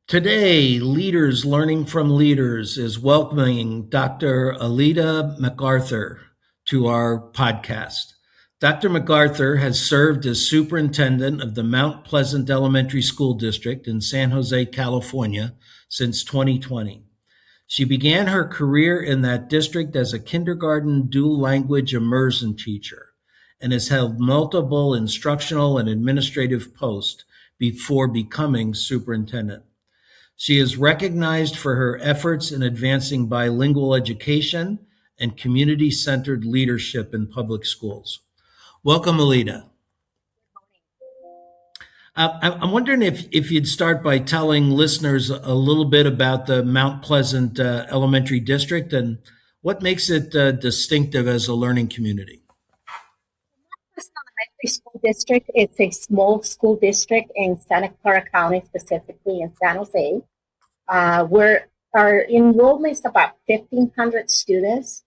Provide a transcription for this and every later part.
Today, Leaders Learning from Leaders is welcoming Dr. Elida MacArthur to our podcast. Dr. MacArthur has served as superintendent of the Mount Pleasant Elementary School District in San Jose, California since 2020. She began her career in that district as a kindergarten dual language immersion teacher and has held multiple instructional and administrative posts before becoming superintendent. She is recognized for her efforts in advancing bilingual education and community-centered leadership in public schools. Welcome, Alida. I'm wondering if you'd start by telling listeners a little bit about the Mount Pleasant Elementary District and what makes it distinctive as a learning community. Pleasant Elementary School District is a small school district in Santa Clara County, specifically in San Jose. Our enrollment is about 1,500 students,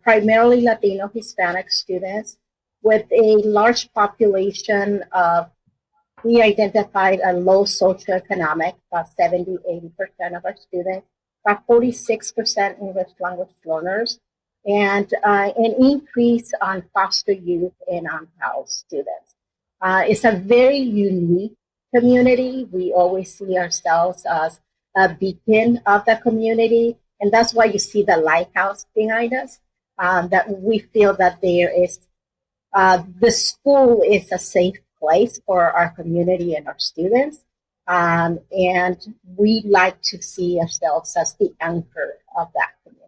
primarily Latino Hispanic students, with a large population of, we identified a low socioeconomic, about 70-80% of our students, about 46% English language learners, and an increase on foster youth and on house students. It's a very unique community. We always see ourselves as a beacon of the community, and that's why you see the lighthouse behind us, that we feel that there is, the school is a safe place for our community and our students, and we like to see ourselves as the anchor of that community.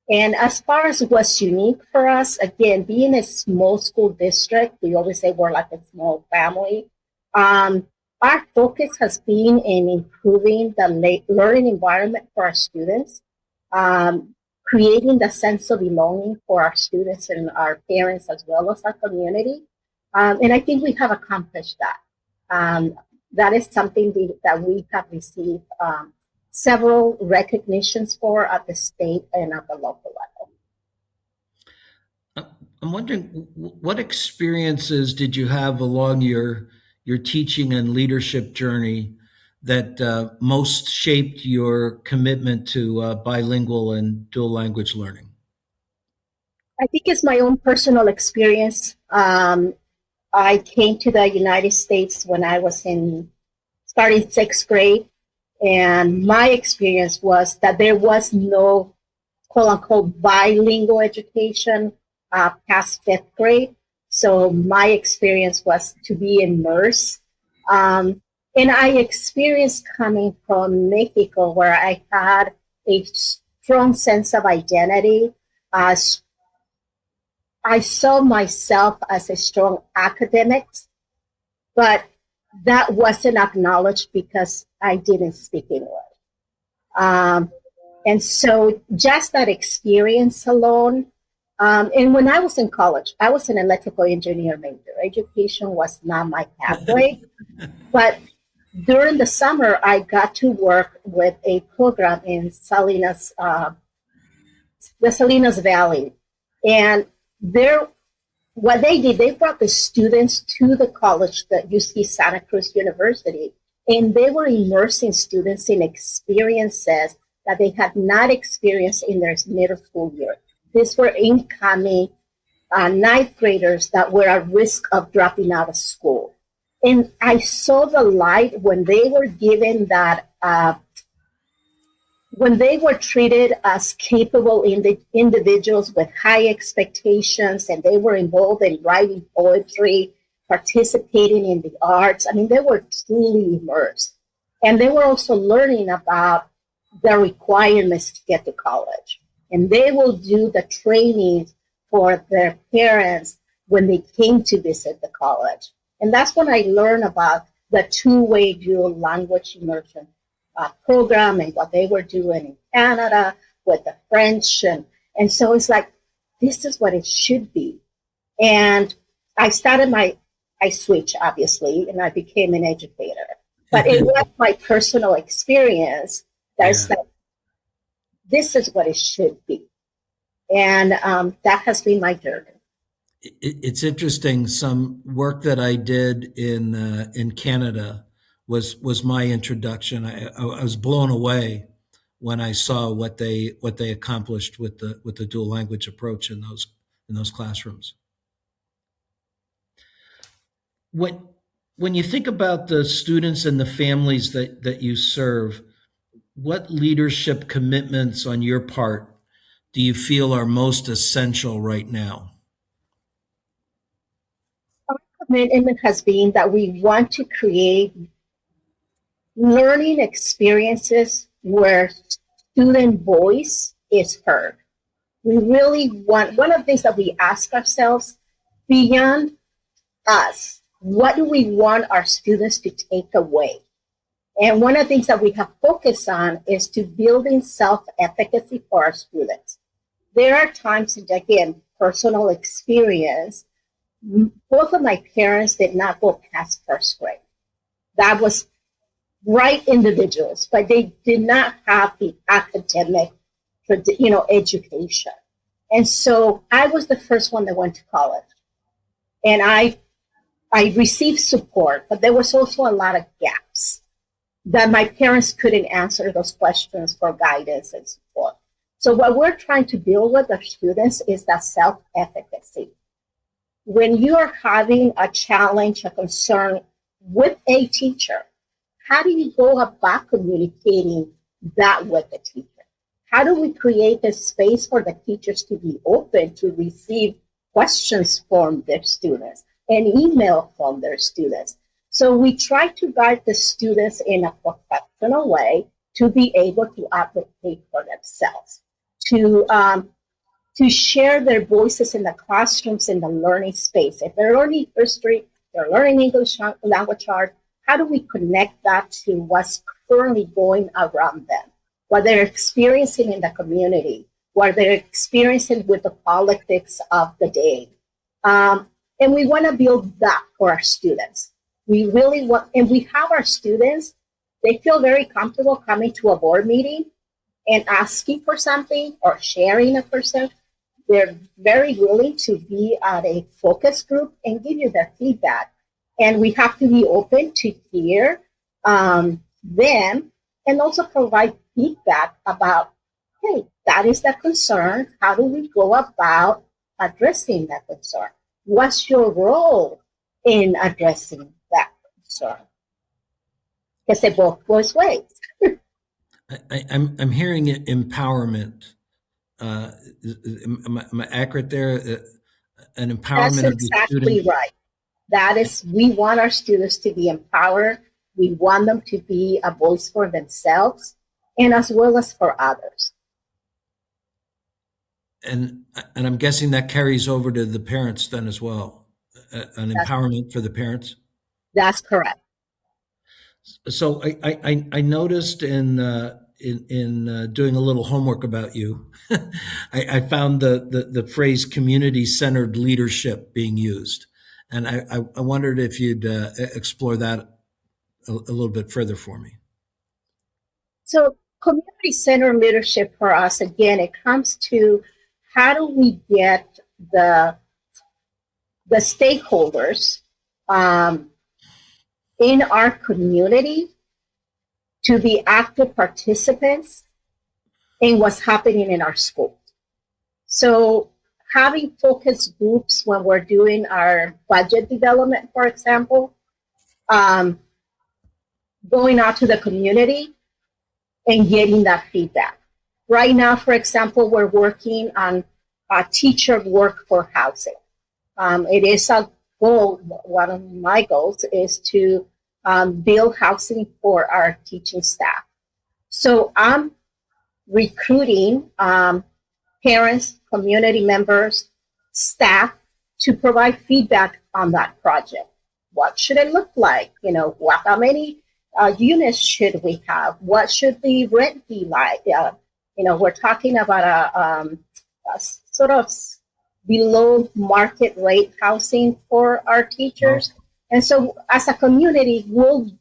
And as far as what's unique for us, again, being a small school district, we always say we're like a small family. Our focus has been in improving the learning environment for our students, creating the sense of belonging for our students and our parents as well as our community. And I think we have accomplished that. That is something that we have received several recognitions for at the state and at the local level. I'm wondering, what experiences did you have along your teaching and leadership journey that most shaped your commitment to bilingual and dual language learning? I think it's my own personal experience. I came to the United States when I was starting sixth grade, and my experience was that there was no quote-unquote bilingual education past fifth grade. So my experience was to be immersed. And I experienced coming from Mexico, where I had a strong sense of identity. I saw myself as a strong academic, but that wasn't acknowledged because I didn't speak English. And so just that experience alone. And when I was in college, I was an electrical engineer major. Education was not my pathway. But during the summer, I got to work with a program in Salinas, the Salinas Valley. And what they did, they brought the students to the college, the UC Santa Cruz University, and they were immersing students in experiences that they had not experienced in their middle school year. These were incoming ninth graders that were at risk of dropping out of school. And I saw the light when they were given that, when they were treated as capable individuals with high expectations, and they were involved in writing poetry, participating in the arts. I mean, they were truly immersed. And they were also learning about the requirements to get to college. And they will do the training for their parents when they came to visit the college. And that's when I learned about the two-way dual language immersion program and what they were doing in Canada with the French. And so it's like, this is what it should be. And I switched, obviously, and I became an educator. But it was my personal experience that's like, this is what it should be. And that has been my journey. It's interesting. Some work that I did in Canada was my introduction. I was blown away when I saw what they accomplished with the dual language approach in those classrooms. When you think about the students and the families that you serve, what leadership commitments on your part do you feel are most essential right now? Our commitment has been that we want to create learning experiences where student voice is heard. We really want, one of the things that we ask ourselves, beyond us, what do we want our students to take away? And one of the things that we have focused on is to building self-efficacy for our students. There are times, and again, personal experience, both of my parents did not go past first grade. That was bright individuals, but they did not have the academic, education. And so I was the first one that went to college. And I received support, but there was also a lot of gaps that my parents couldn't answer those questions for guidance and support. So what we're trying to build with our students is that self-efficacy. When you are having a challenge, a concern with a teacher, how do you go about communicating that with the teacher? How do we create a space for the teachers to be open to receive questions from their students and email from their students? So we try to guide the students in a professional way to be able to advocate for themselves, to share their voices in the classrooms, in the learning space. If they're learning history, they're learning English language arts, how do we connect that to what's currently going around them, what they're experiencing in the community, what they're experiencing with the politics of the day? And we want to build that for our students. We really want, and we have our students, they feel very comfortable coming to a board meeting and asking for something or sharing a person. They're very willing to be at a focus group and give you their feedback. And we have to be open to hear them and also provide feedback about, hey, that is the concern. How do we go about addressing that concern? What's your role in addressing that concern? Because it both goes ways. I'm hearing empowerment. Am I accurate there? An empowerment That's of the exactly student. right. That is, we want our students to be empowered. We want them to be a voice for themselves and as well as for others. And I'm guessing that carries over to the parents then as well. An empowerment for the parents. That's correct. So I noticed in doing a little homework about you, I found the phrase community-centered leadership being used, and I wondered if you'd explore that a little bit further for me. So community-centered leadership for us, again, it comes to how do we get the stakeholders in our community to be active participants in what's happening in our schools. So having focus groups when we're doing our budget development, for example, going out to the community and getting that feedback. Right now, for example, we're working on teacher work for housing. It is a goal, one of my goals is to build housing for our teaching staff. So I'm recruiting parents, community members, staff to provide feedback on that project. What should it look like? How many units should we have? What should the rent be like? We're talking about a sort of below market rate housing for our teachers. And so as a community, we'll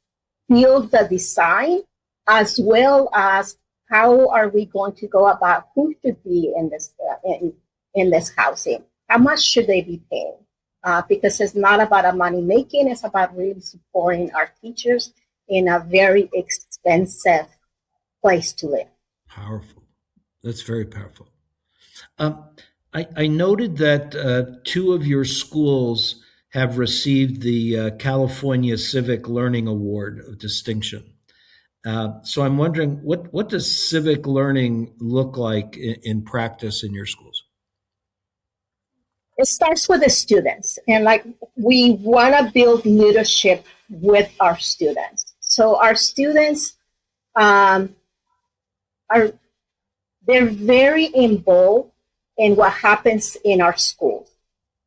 build the design as well as how are we going to go about who should be in this housing? How much should they be paying? Because it's not about a money making, it's about really supporting our teachers in a very expensive place to live. Powerful. That's very powerful. Um, I noted that two of your schools have received the California Civic Learning Award of distinction. So I'm wondering, what does civic learning look like in practice in your schools? It starts with the students, and like we want to build leadership with our students. So our students are they're very involved in what happens in our schools,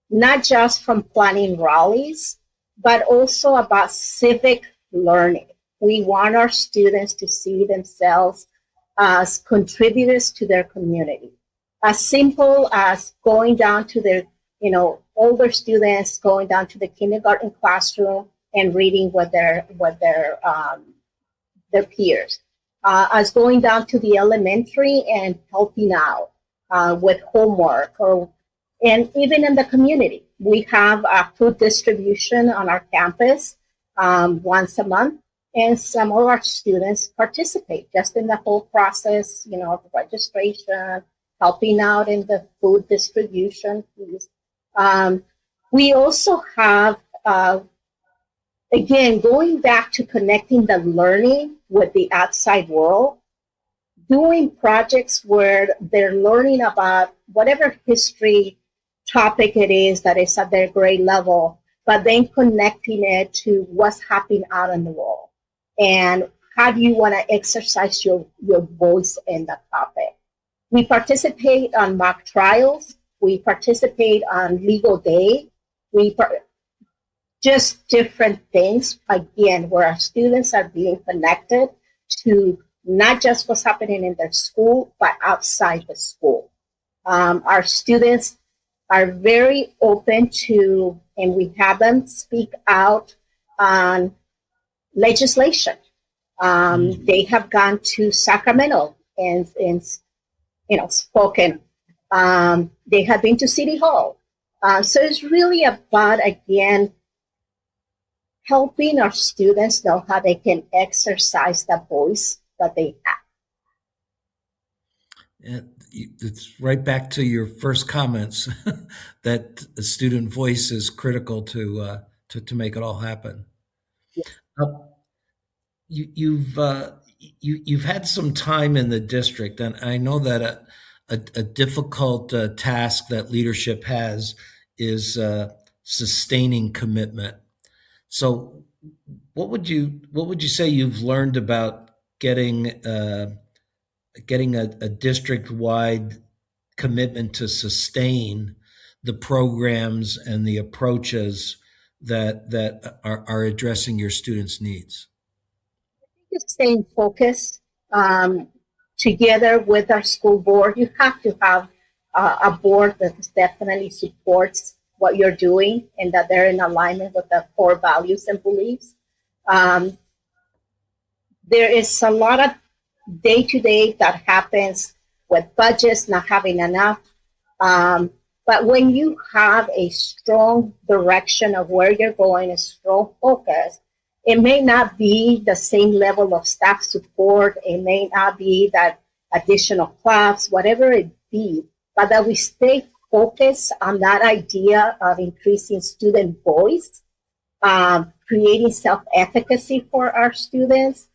not just from planning rallies, but also about civic learning. We want our students to see themselves as contributors to their community, as simple as going down to their, older students going down to the kindergarten classroom and reading with their peers, as going down to the elementary and helping out with homework, and even in the community. We have a food distribution on our campus once a month, and some of our students participate just in the whole process, the registration, helping out in the food distribution piece. We also have, again, going back to connecting the learning with the outside world, doing projects where they're learning about whatever history topic it is that is at their grade level, but then connecting it to what's happening out in the world and how do you want to exercise your voice in the topic. We participate on mock trials. We participate on legal day. Just different things, again, where our students are being connected to not just what's happening in their school, but outside the school. Our students are very open to, and we have them speak out on legislation. They have gone to Sacramento and spoken. They have been to City Hall. So it's really about, again, helping our students know how they can exercise the voice that they have. It's right back to your first comments that the student voice is critical to make it all happen. Yes. You've had some time in the district, and I know that a difficult task that leadership has is sustaining commitment. So, what would you say you've learned about getting a district-wide commitment to sustain the programs and the approaches that are addressing your students' needs? Just staying focused together with our school board. You have to have a board that definitely supports what you're doing and that they're in alignment with the core values and beliefs. There is a lot of day-to-day that happens with budgets not having enough. But when you have a strong direction of where you're going, a strong focus, it may not be the same level of staff support. It may not be that additional class, whatever it be, but that we stay focused on that idea of increasing student voice, creating self-efficacy for our students,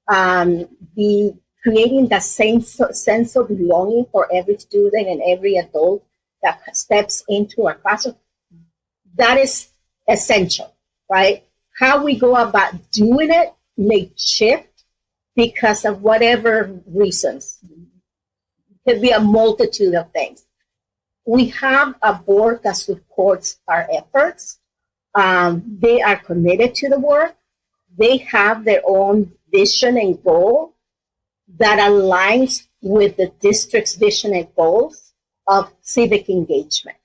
creating the same sense of belonging for every student and every adult that steps into our classroom. That is essential, right? How we go about doing it may shift because of whatever reasons. It could be a multitude of things. We have a board that supports our efforts. They are committed to the work. They have their own vision and goal that aligns with the district's vision and goals of civic engagement,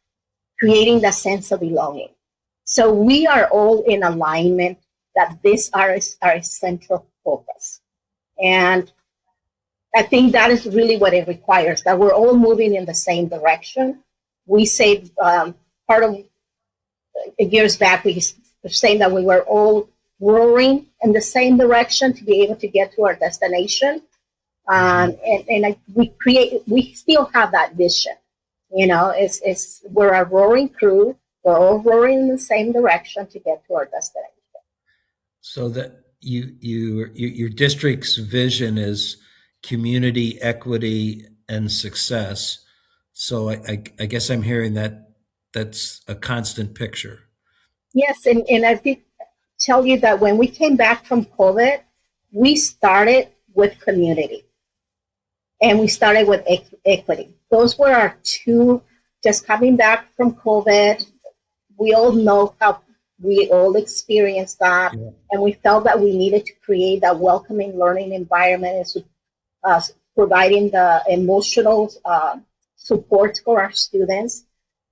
creating the sense of belonging. So we are all in alignment that these are our central focus. And I think that is really what it requires, that we're all moving in the same direction. We say part of years back, we were saying that we were all rowing in the same direction to be able to get to our destination. We still have that vision. We're a rowing crew. We're all rowing in the same direction to get to our destination. So that your district's vision is community, equity, and success. So I guess I'm hearing that that's a constant picture. Yes, and I did tell you that when we came back from COVID, we started with community and we started with equity. Those were our two, just coming back from COVID. We all know how we all experienced that, yeah. And we felt that we needed to create that welcoming learning environment and providing the emotional support for our students.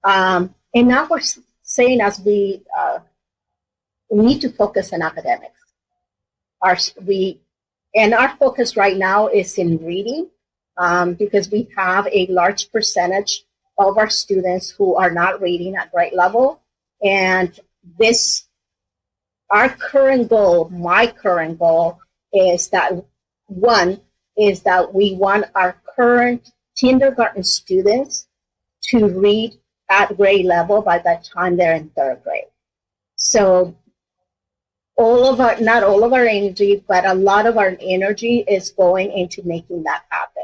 And now we're saying as we need to focus on academics. Our focus right now is in reading because we have a large percentage of our students who are not reading at grade level. And my current goal is that we want our current kindergarten students to read at grade level by the time they're in third grade. So not all of our energy, but a lot of our energy is going into making that happen.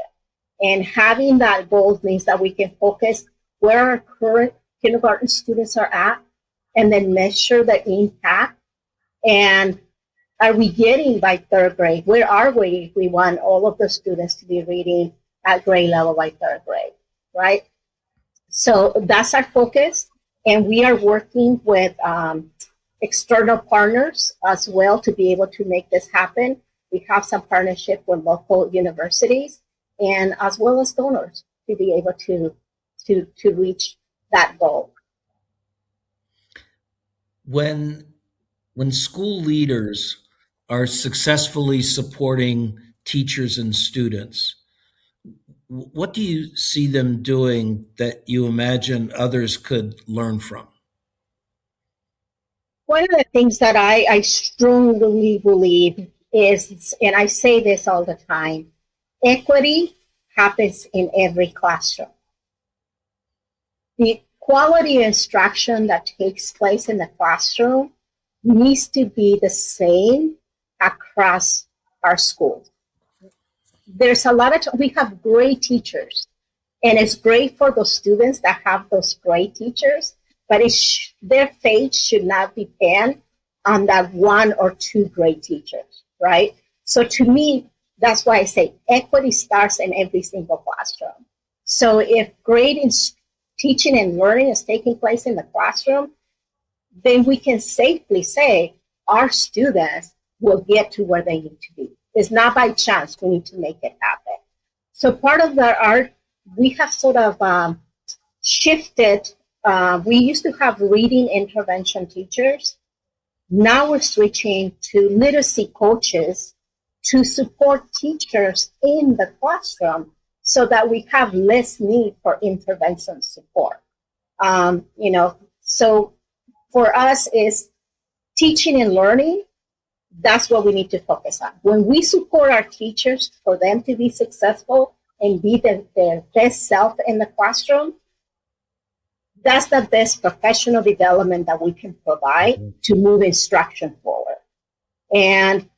And having that goal means that we can focus where our current kindergarten students are at and then measure the impact. And are we getting by third grade? Where are we if we want all of the students to be reading at grade level by third grade, right? So that's our focus. And we are working with external partners as well to be able to make this happen. We have some partnership with local universities and as well as donors to be able to reach that goal. When school leaders are successfully supporting teachers and students, what do you see them doing that you imagine others could learn from? One of the things that I strongly believe is, and I say this all the time, equity happens in every classroom. The quality instruction that takes place in the classroom needs to be the same across our schools. There's a lot of we have great teachers, and it's great for those students that have those great teachers, but their fate should not depend on that one or two great teachers, right? So to me, that's why I say equity starts in every single classroom. So if great teaching and learning is taking place in the classroom, then we can safely say our students will get to where they need to be. It's not by chance. We need to make it happen. So part of we have sort of shifted. We used to have reading intervention teachers. Now we're switching to literacy coaches to support teachers in the classroom so that we have less need for intervention support. So for us is teaching and learning. That's what we need to focus on. When we support our teachers for them to be successful and be their best self in the classroom, that's the best professional development that we can provide to move instruction forward. And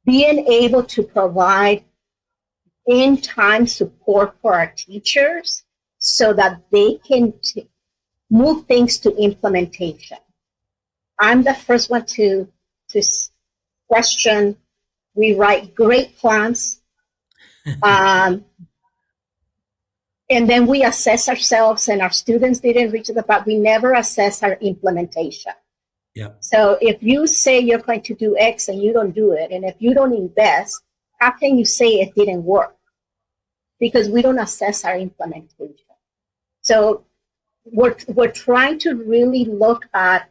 being able to provide in-time support for our teachers so that they can move things to implementation. I'm the first one to question. We write great plans, and then we assess ourselves, and our students didn't reach the but we never assess our implementation. Yeah. So if you say you're going to do X and you don't do it, and if you don't invest, how can you say it didn't work? Because we don't assess our implementation. So we're trying to really look at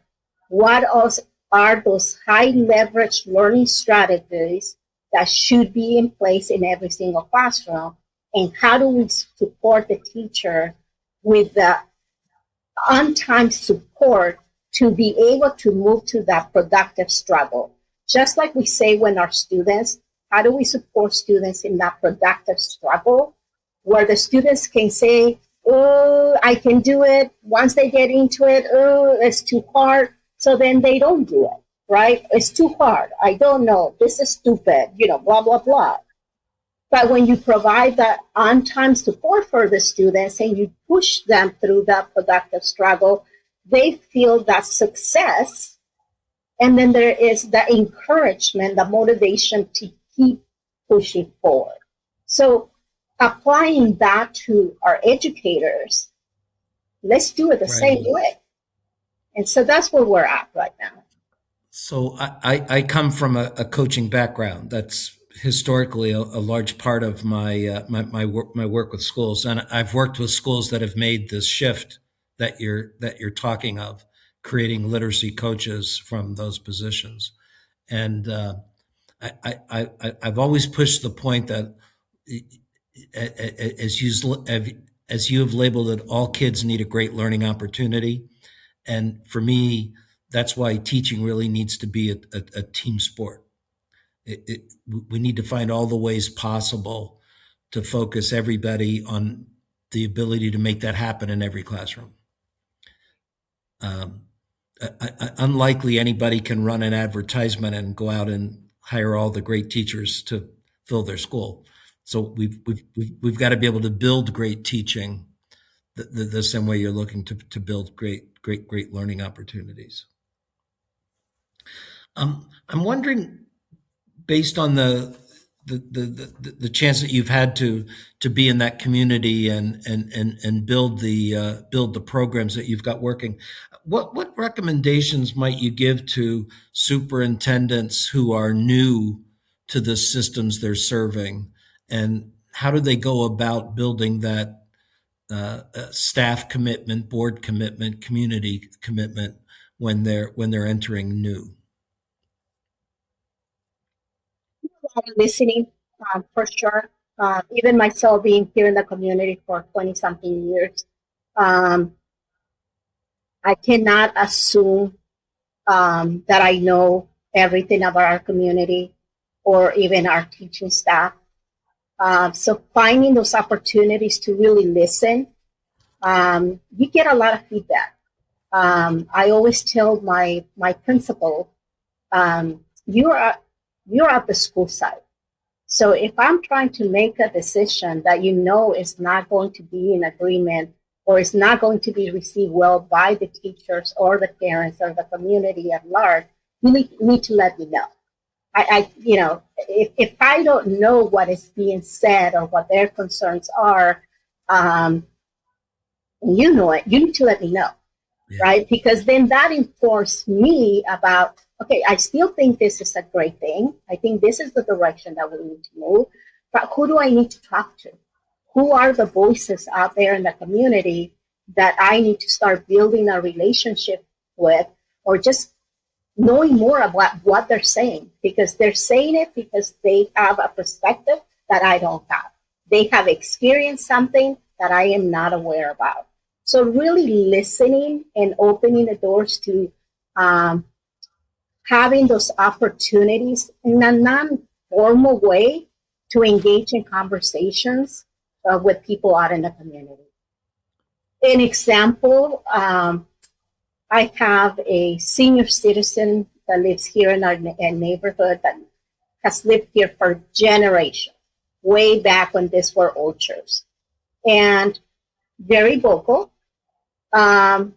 what else are those high leverage learning strategies that should be in place in every single classroom, and how do we support the teacher with the on-time support to be able to move to that productive struggle. Just like we say when our students, how do we support students in that productive struggle where the students can say, oh, I can do it. Once they get into it, oh, it's too hard. So then they don't do it, right? It's too hard. I don't know. This is stupid, blah, blah, blah. But when you provide that on-time support for the students and you push them through that productive struggle, they feel that success. And then there is the encouragement, the motivation to keep pushing forward. So applying that to our educators, let's do it the same way. And so that's where we're at right now. So I come from a coaching background. That's historically a large part of my work with schools, and I've worked with schools that have made this shift that you're talking of, creating literacy coaches from those positions. And I've always pushed the point that as you have labeled it, all kids need a great learning opportunity. And for me, that's why teaching really needs to be a team sport. We need to find all the ways possible to focus everybody on the ability to make that happen in every classroom. Unlikely anybody can run an advertisement and go out and hire all the great teachers to fill their school. So we've got to be able to build great teaching the same way you're looking to build great learning opportunities. I'm wondering, based on the chance that you've had to be in that community and build the programs that you've got working, what recommendations might you give to superintendents who are new to the systems they're serving, and how do they go about building that staff commitment, board commitment, community commitment when they're entering new? Listening, for sure. Even myself being here in the community for 20-something years, I cannot assume that I know everything about our community or even our teaching staff. So finding those opportunities to really listen, you get a lot of feedback. I always tell my principal, you're at the school site. So if I'm trying to make a decision that is not going to be in agreement or is not going to be received well by the teachers or the parents or the community at large, you need to let me know. If I don't know what is being said or what their concerns are, you know it, you need to let me know, right? Because then that informs me about, okay, I still think this is a great thing. I think this is the direction that we need to move. But who do I need to talk to? Who are the voices out there in the community that I need to start building a relationship with, or just knowing more about what they're saying? Because they're saying it because they have a perspective that I don't have. They have experienced something that I am not aware about. So really listening and opening the doors to having those opportunities in a non-formal way to engage in conversations with people out in the community. An example, I have a senior citizen that lives here in our neighborhood that has lived here for generations, way back when these were orchards, and very vocal. I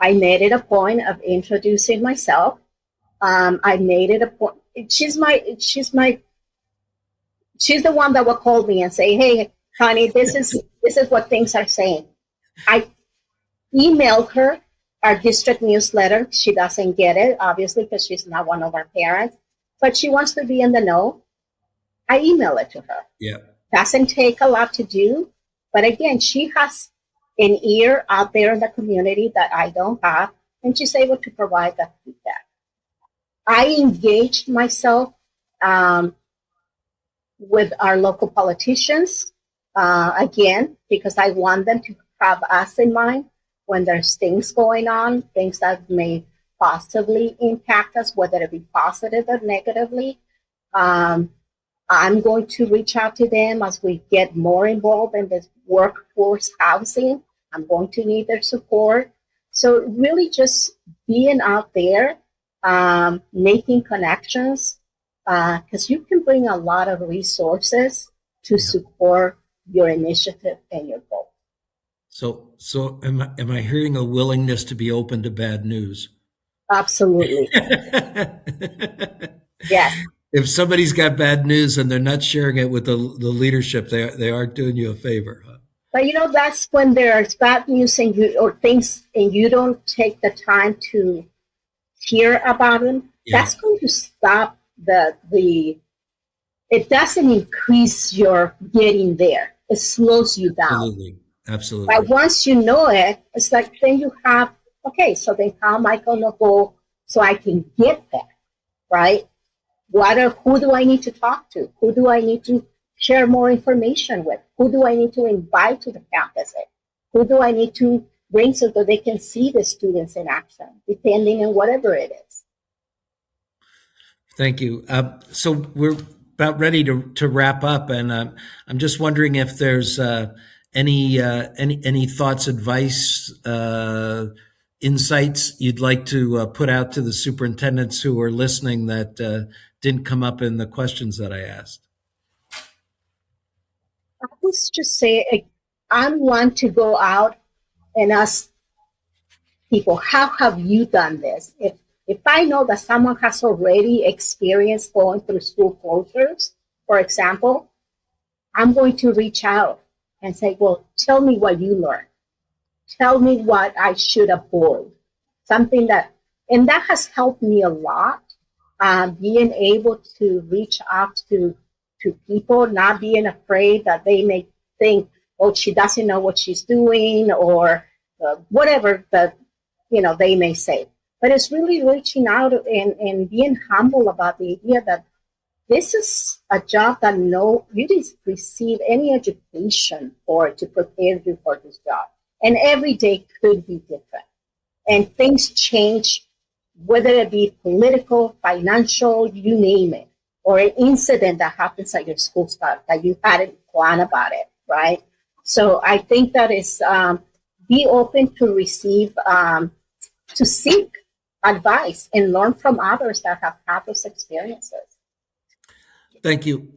made it a point of introducing myself. I made it a point. She's the one that will call me and say, "Hey, honey, this is what things are saying." I emailed her our district newsletter. She doesn't get it, obviously, because she's not one of our parents, but she wants to be in the know. I email it to her. Yeah. Doesn't take a lot to do, but again, she has an ear out there in the community that I don't have, and she's able to provide that feedback. I engaged myself with our local politicians, again, because I want them to have us in mind. when there's things going on, things that may possibly impact us, whether it be positive or negatively. I'm going to reach out to them as we get more involved in this workforce housing. I'm going to need their support. So really just being out there, making connections, because you can bring a lot of resources to support your initiative and your goal. So am I hearing a willingness to be open to bad news? Absolutely. Yes. If somebody's got bad news and they're not sharing it with the leadership, they aren't doing you a favor. Huh? But that's when there's bad news and you don't take the time to hear about them. Yeah. That's going to stop it doesn't increase your getting there. It slows you down. Absolutely. But once you know it, it's like then you have, okay, so then how am I going to go so I can get there, right? Who do I need to talk to? Who do I need to share more information with? Who do I need to invite to the campus? Who do I need to bring so that they can see the students in action, depending on whatever it is? Thank you. So we're about ready to wrap up, and I'm just wondering if there's any thoughts, advice, insights you'd like to put out to the superintendents who are listening that didn't come up in the questions that I asked. I would just say I want to go out and ask people, how have you done this? If I know that someone has already experienced going through school closures, for example, I'm going to reach out and say, well, tell me what you learned. Tell me what I should avoid. And that has helped me a lot, being able to reach out to people, not being afraid that they may think, oh, she doesn't know what she's doing, or whatever they may say. But it's really reaching out and being humble about the idea that this is a job that you didn't receive any education to prepare you for this job. And every day could be different. And things change, whether it be political, financial, you name it, or an incident that happens at your school start that you hadn't planned about it, right? So I think that is be open to receive, to seek advice and learn from others that have had those experiences. Thank you.